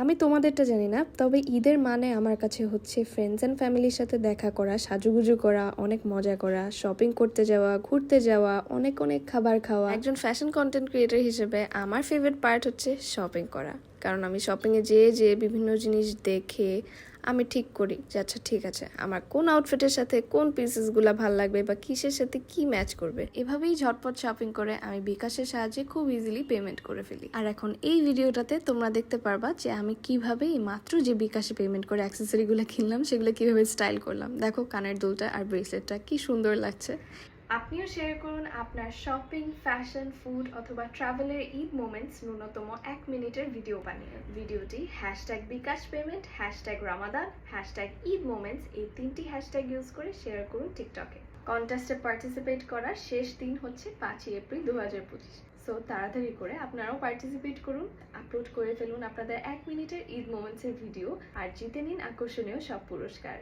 আমি তোমাদেরটা জানি না, তবে ঈদের মানে আমার কাছে হচ্ছে ফ্রেন্ডস অ্যান্ড ফ্যামিলির সাথে দেখা করা, সাজুগুজু করা, অনেক মজা করা, শপিং করতে যাওয়া, ঘুরতে যাওয়া, অনেক অনেক খাবার খাওয়া। একজন ফ্যাশন কন্টেন্ট ক্রিয়েটর হিসেবে আমার ফেভারিট পার্ট হচ্ছে শপিং করা, কারণ আমি শপিংয়ে যেয়ে বিভিন্ন জিনিস দেখে আমি ঠিক করি যে আচ্ছা ঠিক আছে আমার কোন আউটফিটের সাথে কোন পিসেসগুলো ভাল লাগবে বা কিসের সাথে কি ম্যাচ করবে। এভাবেই ঝটপট শপিং করে আমি বিকাশের সাহায্যে খুব ইজিলি পেমেন্ট করে ফেলি। আর এখন এই ভিডিওটাতে তোমরা দেখতে পারবা যে আমি কিভাবে মাত্র যে বিকাশে পেমেন্ট করে অ্যাক্সেসরিগুলো কিনলাম সেগুলো কিভাবে স্টাইল করলাম। দেখো কানের দুলটা আর ব্রেসলেটটা কি সুন্দর লাগছে। আপনিও শেয়ার করুন আপনার শপিং, ফ্যাশন, ফুড অথবা ট্রাভেলের ঈদ মোমেন্টস ন্যূনতম 1 মিনিটের ভিডিও বানিয়ে ভিডিওটি বিকাশ পেমেন্ট, রামাদান, ঈদ মোমেন্টস এই 3টি হ্যাশট্যাগ ইউজ করে শেয়ার করুন টিকটকে। কন্টেস্টে পার্টিসিপেট করার শেষ দিন হচ্ছে 5 এপ্রিল 2025। সো তাড়াতাড়ি করে আপনারাও পার্টিসিপেট করুন, আপলোড করে ফেলুন আপনাদের 1 মিনিটের ঈদ মোমেন্টসের ভিডিও আর জিতে নিন আকর্ষণীয় সব পুরস্কার।